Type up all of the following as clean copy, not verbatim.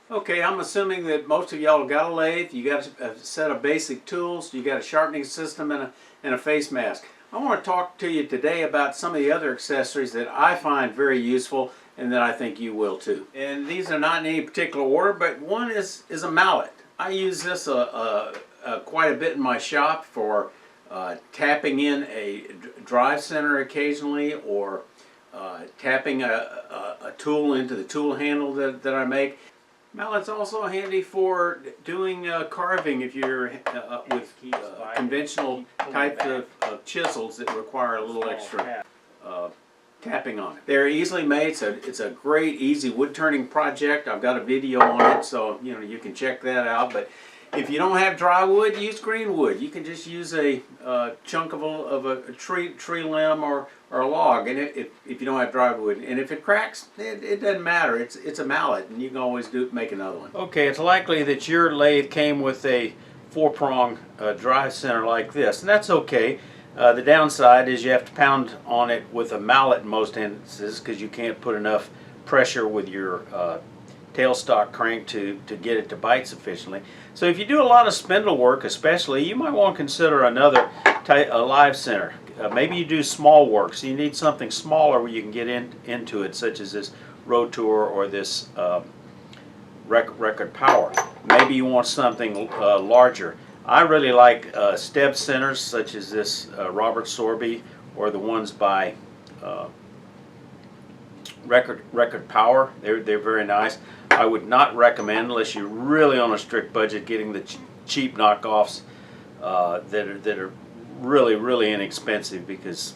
Okay, I'm assuming that most of y'all got a lathe, you got a set of basic tools, you got a sharpening system and a face mask. I want to talk to you today about some of the other accessories that I find very useful and that I think you will too. And these are not in any particular order, but one is a mallet. I use this quite a bit in my shop for tapping in a drive center occasionally, or tapping a tool into the tool handle that I make. Mallet's also handy for doing carving if you're with conventional types of chisels that require a little extra tapping on it. They're easily made, so it's a great, easy wood turning project. I've got a video on it, so you can check that out. But if you don't have dry wood, use green wood. You can just use a chunk of a tree limb or a log, and if you don't have dry wood, and if it cracks, it doesn't matter. It's a mallet, and you can always make another one. Okay, it's likely that your lathe came with a 4-prong drive center like this, and that's okay. The downside is you have to pound on it with a mallet in most instances because you can't put enough pressure with your tailstock crank to get it to bite sufficiently. So if you do a lot of spindle work especially, you might want to consider another live center. Maybe you do small work, so you need something smaller where you can get into it, such as this Rotor or this record power. Maybe you want something larger. I really like steb centers such as this Robert Sorby, or the ones by record power. They're very nice. I would not recommend, unless you're really on a strict budget, getting the cheap knockoffs that are really inexpensive, because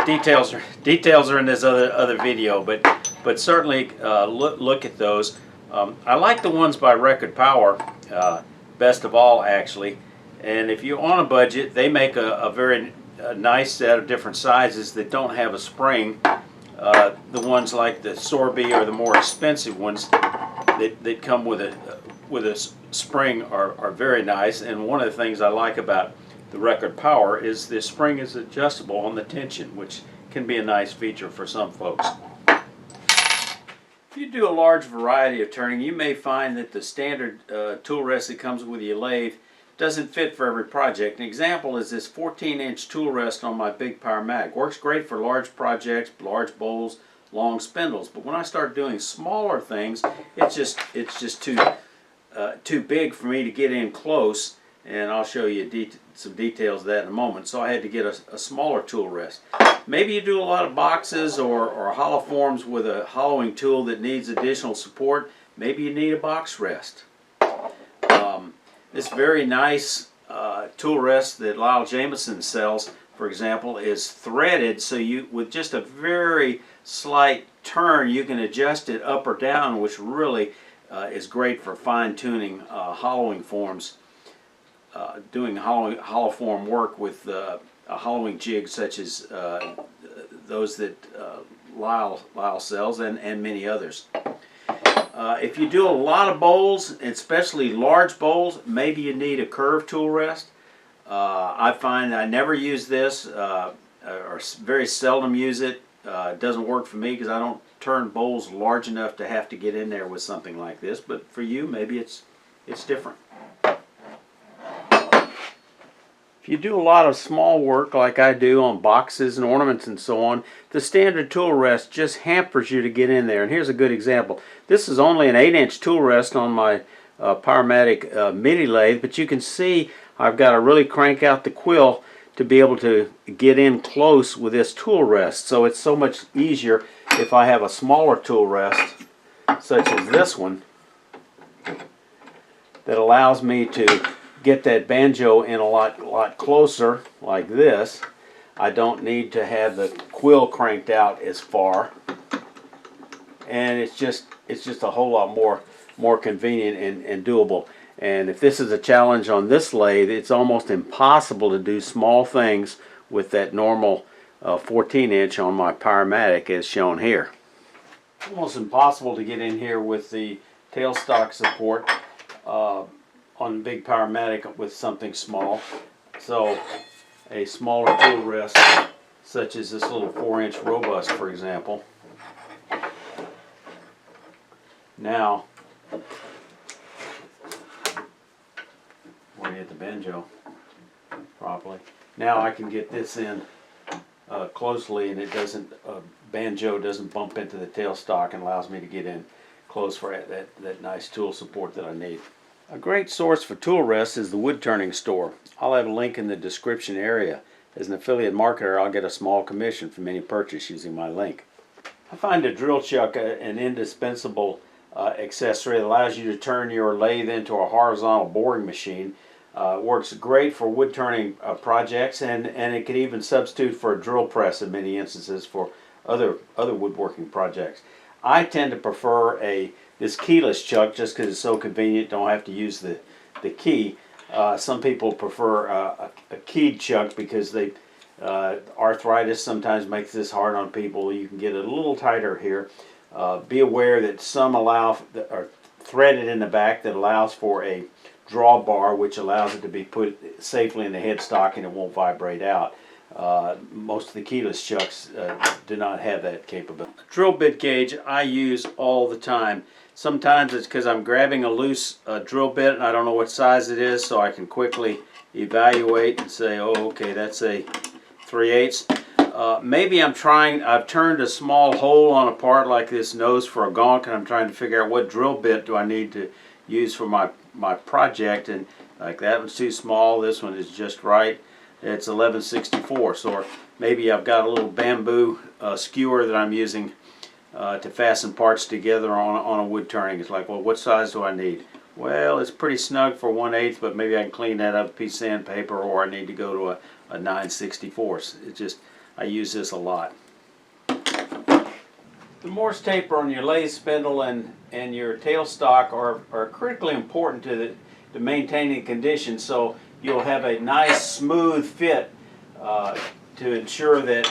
details are in this other video. But certainly look at those. I like the ones by Record Power best of all, actually. And if you're on a budget, they make a very nice set of different sizes that don't have a spring. The ones like the Sorby or the more expensive ones that come with a spring are very nice. And one of the things I like about the Record Power is the spring is adjustable on the tension, which can be a nice feature for some folks. If you do a large variety of turning, you may find that the standard tool rest that comes with your lathe doesn't fit for every project. An example is this 14-inch tool rest on my Big Power Mag. Works great for large projects, large bowls, long spindles. But when I start doing smaller things, it's just too big for me to get in close. And I'll show you some details of that in a moment. So I had to get a smaller tool rest. Maybe you do a lot of boxes or hollow forms with a hollowing tool that needs additional support. Maybe you need a box rest. This very nice tool rest that Lyle Jameson sells, for example, is threaded, so with just a very slight turn you can adjust it up or down, which really is great for fine-tuning hollowing forms. Doing hollow form work with a hollowing jig such as those that Lyle sells, and many others. If you do a lot of bowls, especially large bowls, maybe you need a curved tool rest. I find I never use this, or very seldom use it. It doesn't work for me because I don't turn bowls large enough to have to get in there with something like this. But for you, maybe it's different. If you do a lot of small work like I do on boxes and ornaments and so on, the standard tool rest just hampers you to get in there. And here's a good example. This is only an 8-inch tool rest on my Powermatic mini lathe, but you can see I've got to really crank out the quill to be able to get in close with this tool rest. So it's so much easier if I have a smaller tool rest, such as this one, that allows me to get that banjo in a lot closer, like this. I don't need to have the quill cranked out as far, and it's just a whole lot more convenient and doable. And if this is a challenge on this lathe, it's almost impossible to do small things with that normal 14-inch on my Powermatic, as shown here. Almost impossible to get in here with the tailstock support on the Big Powermatic with something small. So a smaller tool rest, such as this little 4-inch Robust, for example, Now, when you hit the banjo properly, now I can get this in closely, and it doesn't, banjo doesn't bump into the tailstock, and allows me to get in close for that nice tool support that I need. A great source for tool rests is the Woodturning store. I'll have a link in the description area. As an affiliate marketer, I'll get a small commission from any purchase using my link. I find a drill chuck an indispensable accessory. It allows you to turn your lathe into a horizontal boring machine. Works great for wood turning projects, and it can even substitute for a drill press in many instances for other woodworking projects. I tend to prefer this keyless chuck just because it's so convenient, don't have to use the key. Some people prefer a keyed chuck because arthritis sometimes makes this hard on people. You can get it a little tighter here. Be aware that some are threaded in the back that allows for a drawbar, which allows it to be put safely in the headstock and it won't vibrate out. Most of the keyless chucks do not have that capability. A drill bit gauge I use all the time. Sometimes it's because I'm grabbing a loose drill bit and I don't know what size it is, so I can quickly evaluate and say, oh, okay, that's a 3/8. Maybe I've turned a small hole on a part like this nose for a gonk, and I'm trying to figure out what drill bit do I need to use for my project, and like that one's too small, this one is just right. It's 11/64, so maybe I've got a little bamboo skewer that I'm using to fasten parts together on a wood turning. It's like, well, what size do I need? Well, it's pretty snug for 1/8, but maybe I can clean that up with a piece of sandpaper, or I need to go to a 9/64. I use this a lot. The Morse taper on your lathe spindle and your tailstock are critically important to maintaining condition, so you'll have a nice smooth fit to ensure that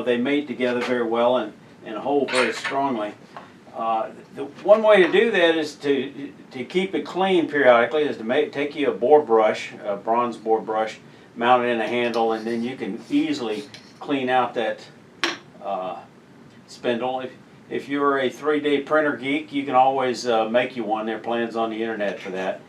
they mate together very well and hold very strongly. The one way to do that is to keep it clean periodically is to take you a bore brush, a bronze bore brush, mount it in a handle, and then you can easily clean out that spindle. If you're a 3D printer geek, you can always make you one. There are plans on the internet for that.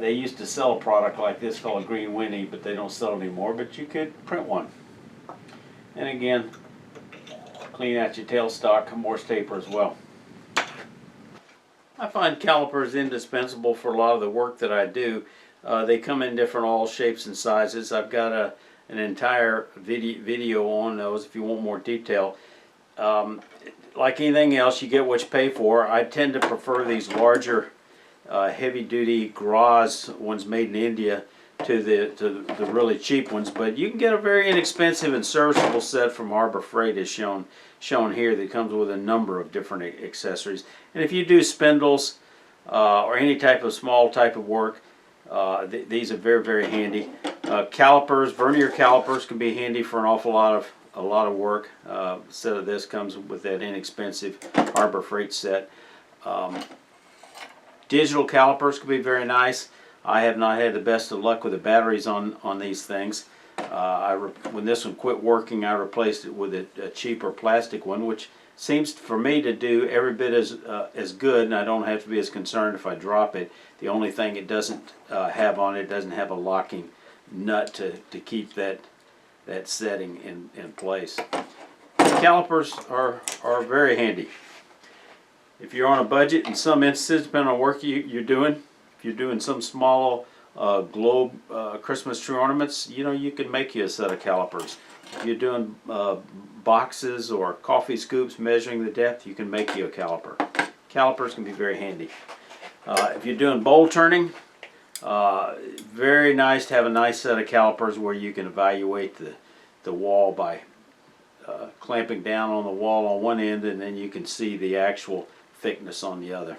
They used to sell a product like this called a Green Winnie, but they don't sell it anymore, but you could print one. And again, clean out your tailstock, Morse taper as well. I find calipers indispensable for a lot of the work that I do. They come in different all shapes and sizes. I've got an entire video on those if you want more detail. Like anything else, you get what you pay for. I tend to prefer these larger heavy-duty Graz ones made in India to the really cheap ones, but you can get a very inexpensive and serviceable set from Harbor Freight, as shown here, that comes with a number of different accessories. And if you do spindles or any type of small type of work, these are very, very handy. Calipers, vernier calipers, can be handy for an awful lot of work. A set of this comes with that inexpensive Harbor Freight set. Digital calipers can be very nice. I have not had the best of luck with the batteries on these things. When this one quit working, I replaced it with a cheaper plastic one, which seems for me to do every bit as good, and I don't have to be as concerned if I drop it. The only thing it doesn't have on it doesn't have a locking nut to keep that setting in place. Calipers are very handy. If you're on a budget, in some instances, depending on work you're doing, if you're doing some small globe Christmas tree ornaments, you can make you a set of calipers. If you're doing boxes or coffee scoops measuring the depth, you can make you a caliper. Calipers can be very handy. If you're doing bowl turning, very nice to have a nice set of calipers where you can evaluate the wall by clamping down on the wall on one end, and then you can see the actual thickness on the other.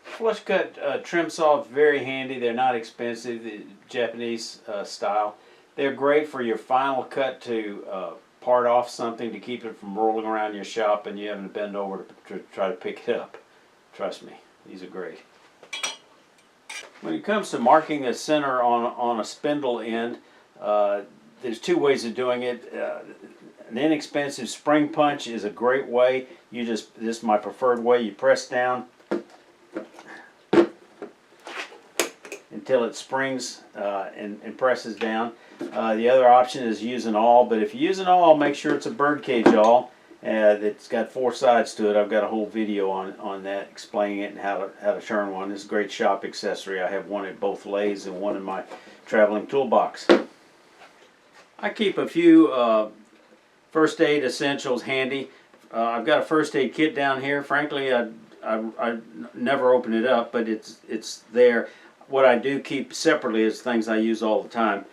Flush cut trim saws, very handy. They're not expensive, the Japanese style. They're great for your final cut to part off something to keep it from rolling around your shop and you having to bend over to try to pick it up. Trust me, these are great. When it comes to marking a center on a spindle end, there's two ways of doing it. An inexpensive spring punch is a great way. This is my preferred way. You press down until it springs and presses down. The other option is use an awl, but if you use an awl, make sure it's a birdcage awl that's got 4 sides to it. I've got a whole video on that, explaining it and how to turn one. It's a great shop accessory. I have one at both lathes and one in my traveling toolbox. I keep a few first aid essentials handy. I've got a first aid kit down here. Frankly, I never open it up, but it's there. What I do keep separately is things I use all the time.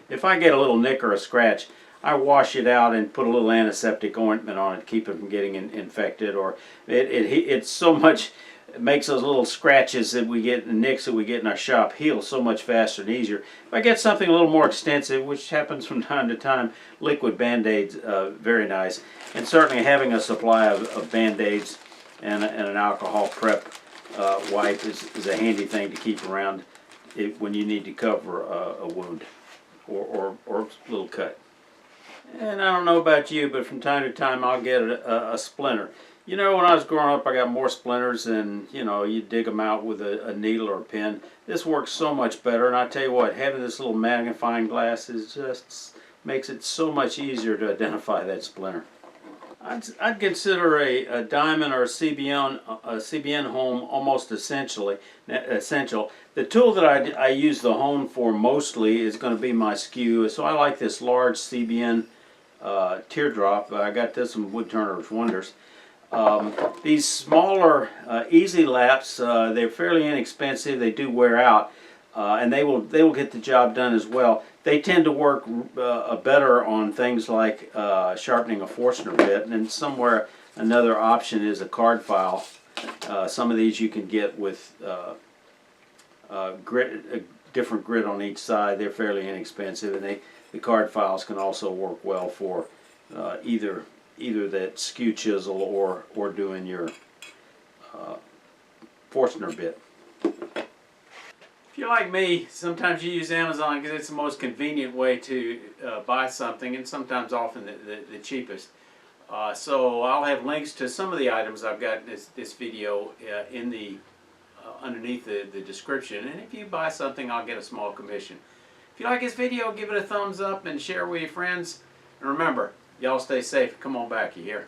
If I get a little nick or a scratch, I wash it out and put a little antiseptic ointment on it to keep it from getting infected. Or it's so much, it makes those little scratches that we get, the nicks that we get in our shop, heal so much faster and easier. If I get something a little more extensive, which happens from time to time, liquid Band-Aids, very nice. And certainly having a supply of Band-Aids and an alcohol prep wipe is a handy thing to keep around when you need to cover a wound or a little cut. And I don't know about you, but from time to time I'll get a splinter. You know, when I was growing up, I got more splinters than, you know, you dig them out with a needle or a pin. This works so much better, and I tell you what, having this little magnifying glass just makes it so much easier to identify that splinter. I'd consider a diamond or a CBN hone almost essential. The tool that I use the hone for mostly is going to be my skew. So I like this large CBN teardrop. I got this from Woodturner's Wonders. These smaller easy laps, they're fairly inexpensive. They do wear out, and they will get the job done as well. They tend to work better on things like sharpening a Forstner bit, and then somewhere another option is a card file. Some of these you can get with different grit on each side. They're fairly inexpensive, and the card files can also work well for either that skew chisel or doing your Forstner bit. If you're like me, sometimes you use Amazon because it's the most convenient way to buy something, and sometimes often the cheapest. So I'll have links to some of the items I've got in this video in the underneath the description, and if you buy something, I'll get a small commission. If you like this video, give it a thumbs up and share with your friends. And remember, y'all stay safe. Come on back, you hear?